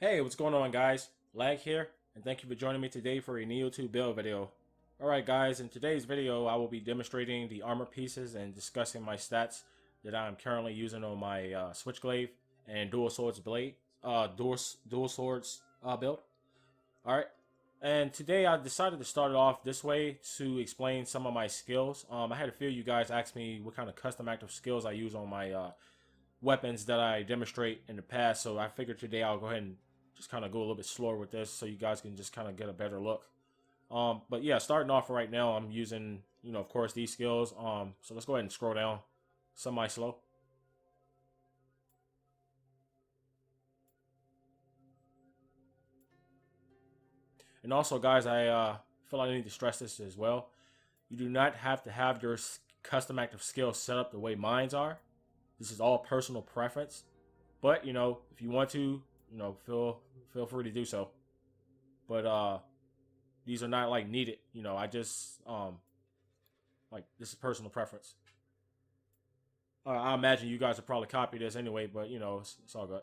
Hey, what's going on guys? Lag here, and thank you for joining me today for a Neo 2 build video. Alright guys, in today's video I will be demonstrating the armor pieces and discussing my stats that I'm currently using on my Switchglaive and dual swords build. Alright, and today I decided to start it off this way to explain some of my skills. I had a few of you guys ask me what kind of custom active skills I use on my weapons that I demonstrate in the past, so I figured today I'll go ahead and just kind of go a little bit slower with this so you guys can just kind of get a better look. But yeah, starting off right now, I'm using, of course, these skills. So let's go ahead and scroll down semi-slow. And also, guys, I feel like I need to stress this as well. You do not have to have your custom active skills set up the way mines are. This is all personal preference. But, if you want to, feel free to do so. But these are not like needed. I just like this is personal preference. I imagine you guys will probably copy this anyway, but it's all good.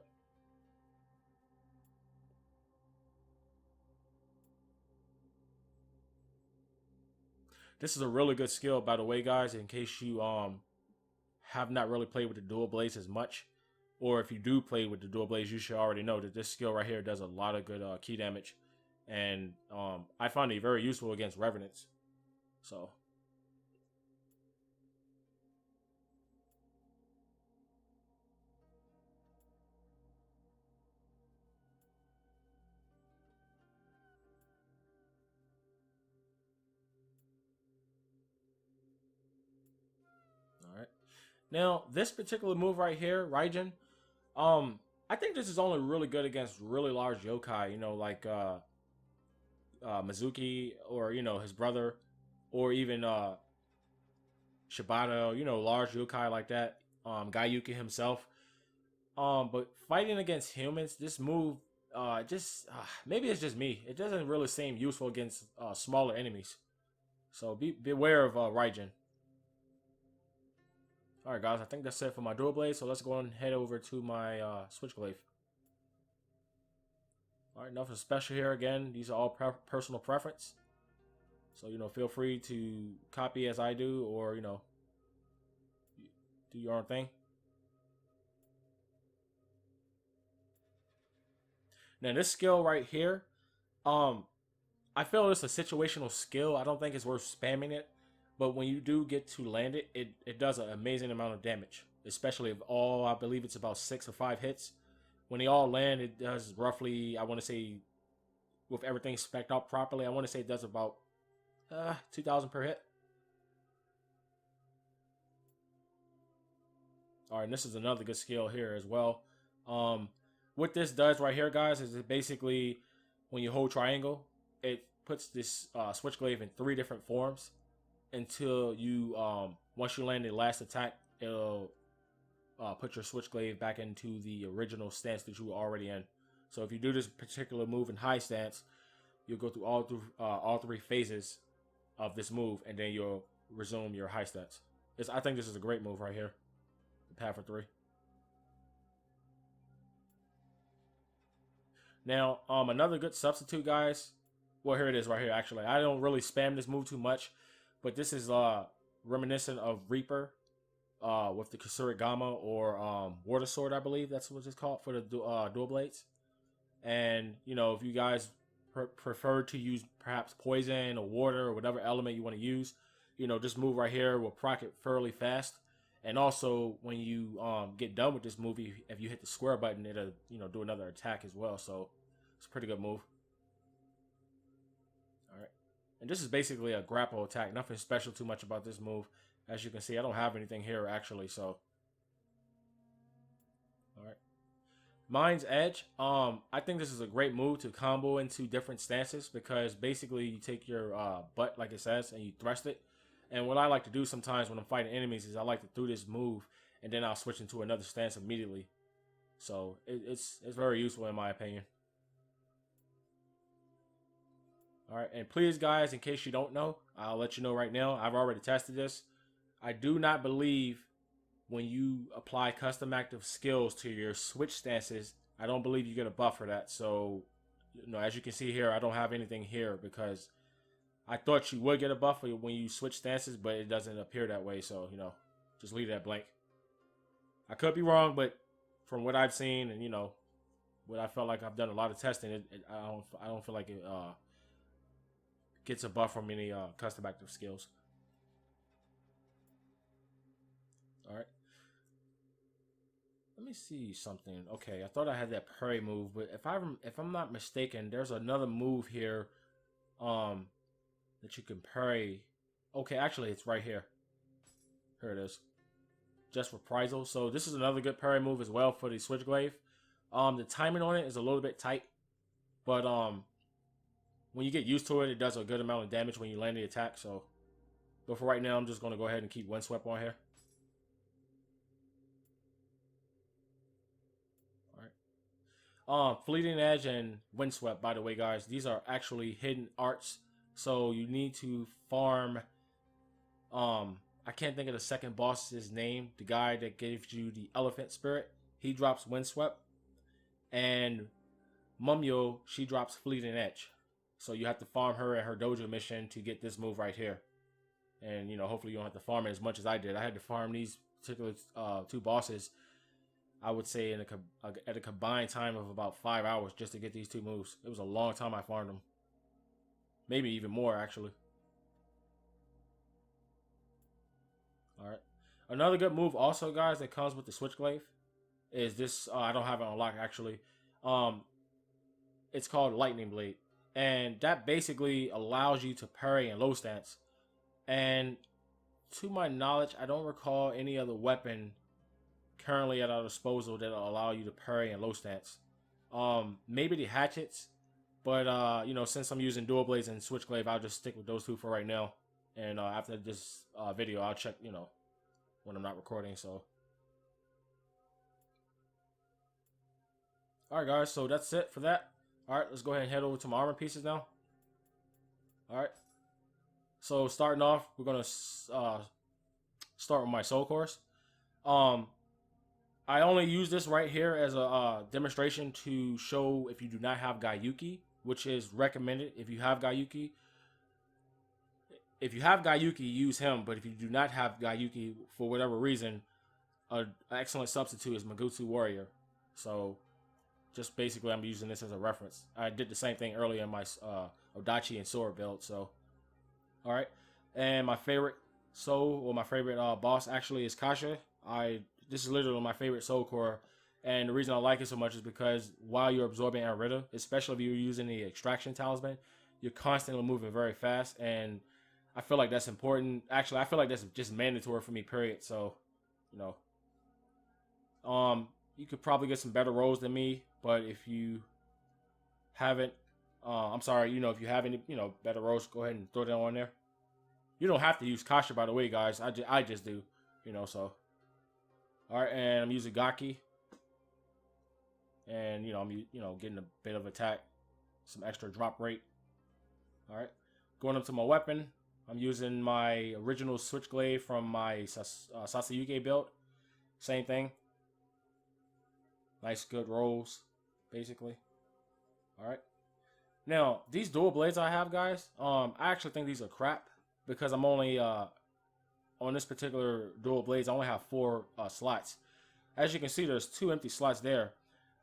This is a really good skill, by the way, guys, in case you have not really played with the dual blades as much. Or if you do play with the dual blades, you should already know that this skill right here does a lot of good key damage. And I find it very useful against revenants. So. Alright. Now, this particular move right here, Raijin, I think this is only really good against really large yokai, like Mizuki or his brother, or even Shibata, large yokai like that, Gaiuki himself. But fighting against humans, this move just maybe it's just me. It doesn't really seem useful against smaller enemies. So beware of Raijin. Alright guys, I think that's it for my dual blade, so let's go and head over to my Switchglaive. Alright, nothing special here again. These are all personal preference. So, feel free to copy as I do, or, do your own thing. Now, this skill right here, I feel it's a situational skill. I don't think it's worth spamming it. But when you do get to land it, it does an amazing amount of damage. Especially if I believe it's about 6 or 5 hits. When they all land, it does roughly, I want to say, with everything spec'd out properly, I want to say it does about 2,000 per hit. Alright, and this is another good skill here as well. What this does right here, guys, is it basically, when you hold triangle, it puts this Switchglaive in 3 different forms. Until you, once you land the last attack, it'll put your Switchglaive back into the original stance that you were already in. So if you do this particular move in high stance, you'll go through all 3 phases of this move, and then you'll resume your high stance. I think this is a great move right here. The path for 3. Now, another good substitute, guys. Well, here it is right here, actually. I don't really spam this move too much, but this is reminiscent of Reaper with the kusarigama or water sword, I believe that's what it's called for the dual blades. And, if you guys prefer to use perhaps poison or water or whatever element you want to use, this move right here will proc it fairly fast. And also, when you get done with this move, if you hit the square button, it'll, do another attack as well. So, it's a pretty good move. Alright. And this is basically a grapple attack. Nothing special too much about this move. As you can see, I don't have anything here, actually, so. Alright. Mind's Edge. I think this is a great move to combo into different stances, because basically you take your butt, like it says, and you thrust it. And what I like to do sometimes when I'm fighting enemies is I like to do this move, and then I'll switch into another stance immediately. So it's very useful in my opinion. Alright, and please guys, in case you don't know, I'll let you know right now, I've already tested this. I do not believe when you apply custom active skills to your switch stances I don't believe you get a buff for that. So, as you can see here, I don't have anything here because I thought you would get a buff when you switch stances, but it doesn't appear that way. So, just leave that blank. I could be wrong, but from what I've seen and, what I felt like I've done a lot of testing, I don't feel like it gets a buff from any custom active skills. All right. Let me see something. Okay, I thought I had that parry move, but if I'm not mistaken, there's another move here, that you can parry. Okay, actually, it's right here. Here it is. Just reprisal. So this is another good parry move as well for the Switchglaive. The timing on it is a little bit tight, but when you get used to it, it does a good amount of damage when you land the attack. So, but for right now, I'm just gonna go ahead and keep Windswept on here. Fleeting Edge and Windswept, by the way, guys, these are actually hidden arts. So you need to farm. I can't think of the second boss's name. The guy that gives you the elephant spirit, he drops Windswept, and Mumyo, she drops Fleeting Edge. So you have to farm her at her dojo mission to get this move right here. And hopefully you don't have to farm it as much as I did. I had to farm these particular two bosses, I would say, at a combined time of about 5 hours just to get these two moves. It was a long time I farmed them. Maybe even more, actually. Alright. Another good move also, guys, that comes with the Switchglaive is this. I don't have it unlocked, actually. It's called Lightning Blade. And that basically allows you to parry in low stance. And to my knowledge, I don't recall any other weapon currently at our disposal that'll allow you to parry in low stance. Maybe the hatchets, but since I'm using dual blades and Switchglaive, I'll just stick with those two for right now. And after this video, I'll check, when I'm not recording. So, all right, guys. So that's it for that. All right, let's go ahead and head over to my armor pieces now. All right. So starting off, we're gonna start with my soul cores. I only use this right here as a demonstration to show if you do not have Gaiyuki, which is recommended if you have Gaiyuki. If you have Gaiyuki, use him, but if you do not have Gaiyuki for whatever reason, an excellent substitute is Magutsu Warrior. So just basically I'm using this as a reference. I did the same thing earlier in my ODACHI and sword build. So, alright. And my favorite soul, or my favorite boss actually is Kasha. This is literally my favorite soul core, and the reason I like it so much is because while you're absorbing Arita, especially if you're using the extraction talisman, you're constantly moving very fast, and I feel like that's important. Actually, I feel like that's just mandatory for me, period. So, you could probably get some better rolls than me, but if you haven't, I'm sorry, if you have any, better rolls, go ahead and throw that on there. You don't have to use Kasha, by the way, guys. I just do, so. Alright, and I'm using Gaki. And, I'm, getting a bit of attack. Some extra drop rate. Alright. Going up to my weapon. I'm using my original Switchglaive from my Sasayuke build. Same thing. Nice, good rolls, basically. Alright. Now, these dual blades I have, guys, I actually think these are crap. Because I'm only, on this particular dual blades, I only have 4 slots. As you can see, there's 2 empty slots there.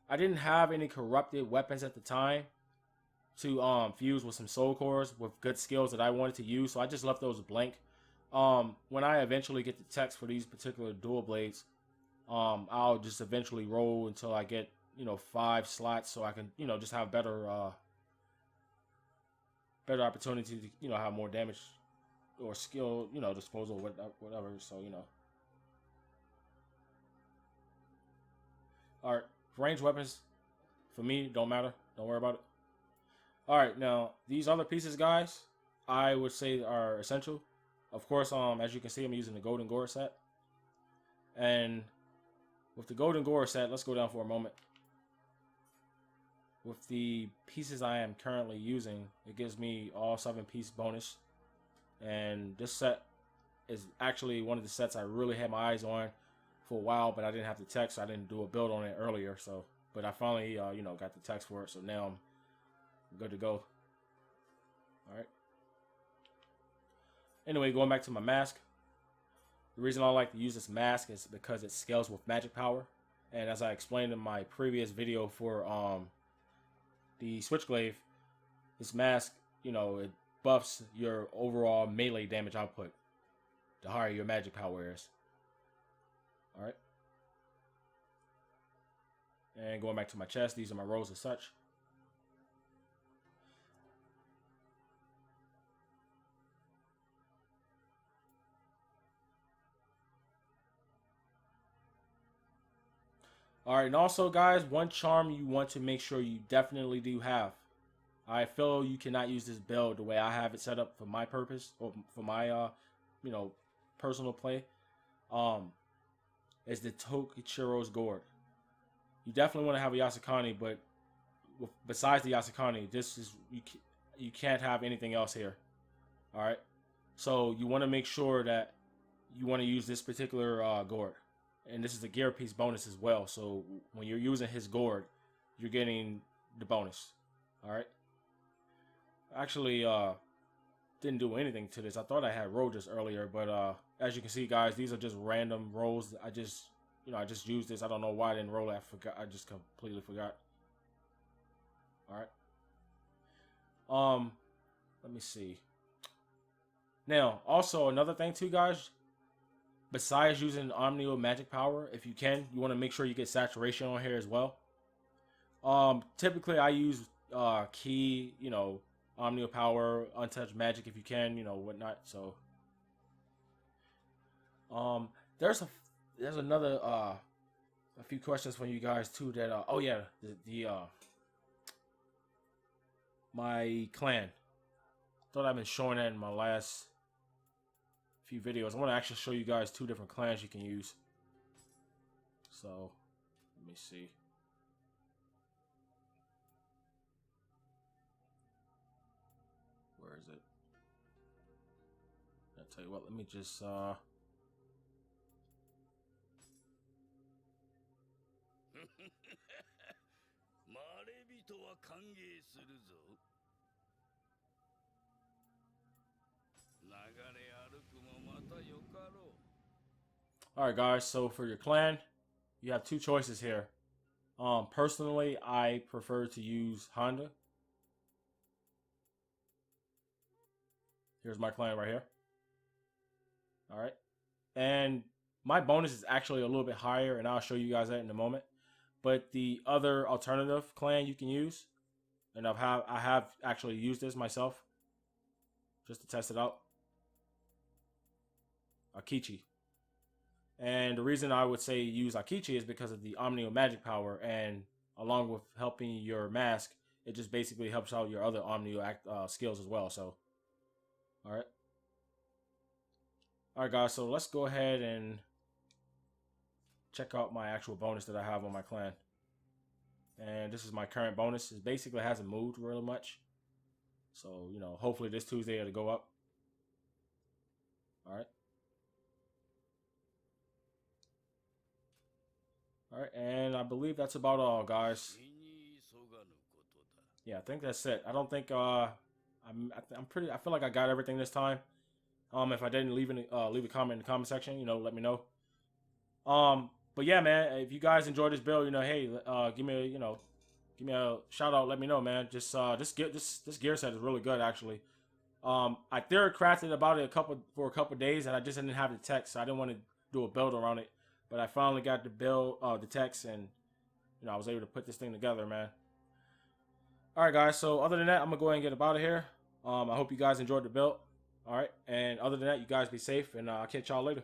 I didn't have any corrupted weapons at the time to fuse with some soul cores with good skills that I wanted to use, so I just left those blank. When I eventually get the text for these particular dual blades, I'll just eventually roll until I get 5 slots, so I can just have better opportunity to have more damage or skill, disposal, whatever. So, Alright, range weapons, for me, don't matter. Don't worry about it. Alright, now, these other pieces, guys, I would say are essential. Of course, as you can see, I'm using the Golden Gore set. And with the Golden Gore set, let's go down for a moment. With the pieces I am currently using, it gives me all 7-piece bonus. And this set is actually one of the sets I really had my eyes on for a while, but I didn't have the text, so I didn't do a build on it earlier. So but I finally, you know, got the text for it, so now I'm good to go. All right. Anyway, going back to my mask. The reason I like to use this mask is because it scales with magic power, and as I explained in my previous video for the Switchglaive, this mask, you know, it buffs your overall melee damage output the higher your magic power is. All right. And going back to my chest, these are my rolls as such. All right, and also, guys, one charm you want to make sure you definitely do have. I feel you cannot use this build the way I have it set up for my purpose or for my, you know, personal play. Is the Tokichiro's Gourd. You definitely want to have a Yasukani, but besides the Yasukani, this is you can't have anything else here. All right, so you want to make sure that you want to use this particular gourd, and this is a gear piece bonus as well. So when you're using his gourd, you're getting the bonus. All right. Actually, didn't do anything to this. I thought I had rolled this earlier, but as you can see, guys, these are just random rolls. I just used this. I don't know why I didn't roll it. I forgot. I just completely forgot. All right. Let me see. Now, also another thing too, guys. Besides using Omnio magic power, if you can, you want to make sure you get saturation on here as well. Typically I use key, you know, Omnio power, untouched magic if you can, you know, whatnot. So, there's another a few questions from you guys too. That oh yeah, the my clan. Thought I've been showing that in my last few videos. I want to actually show you guys two different clans you can use. So, let me see. Where is it? I'll tell you what, let me just Alright guys, so for your clan, you have two choices here. Personally, I prefer to use Honda. Here's my clan right here. Alright. And my bonus is actually a little bit higher, and I'll show you guys that in a moment. But the other alternative clan you can use, and I have actually used this myself, just to test it out. Akichi. And the reason I would say use Akichi is because of the Omnio magic power, and along with helping your mask, it just basically helps out your other Omnio skills as well. So, alright. Alright guys, so let's go ahead and check out my actual bonus that I have on my clan. And this is my current bonus. It basically hasn't moved really much. So, you know, hopefully this Tuesday it'll go up. Alright. Alright, and I believe that's about all, guys. Yeah, I think that's it. I don't think I feel like I got everything this time. If I didn't, leave a comment in the comment section, you know, let me know. But yeah, man, if you guys enjoyed this build, you know, hey, give me a shout out, let me know, man. Just this gear set is really good actually. I theory crafted about it for a couple days, and I just didn't have the text, so I didn't want to do a build around it. But I finally got the build, the text, and you know, I was able to put this thing together, man. All right, guys. So other than that, I'm gonna go ahead and get up out of here. I hope you guys enjoyed the build. All right, and other than that, you guys be safe, and I'll catch y'all later.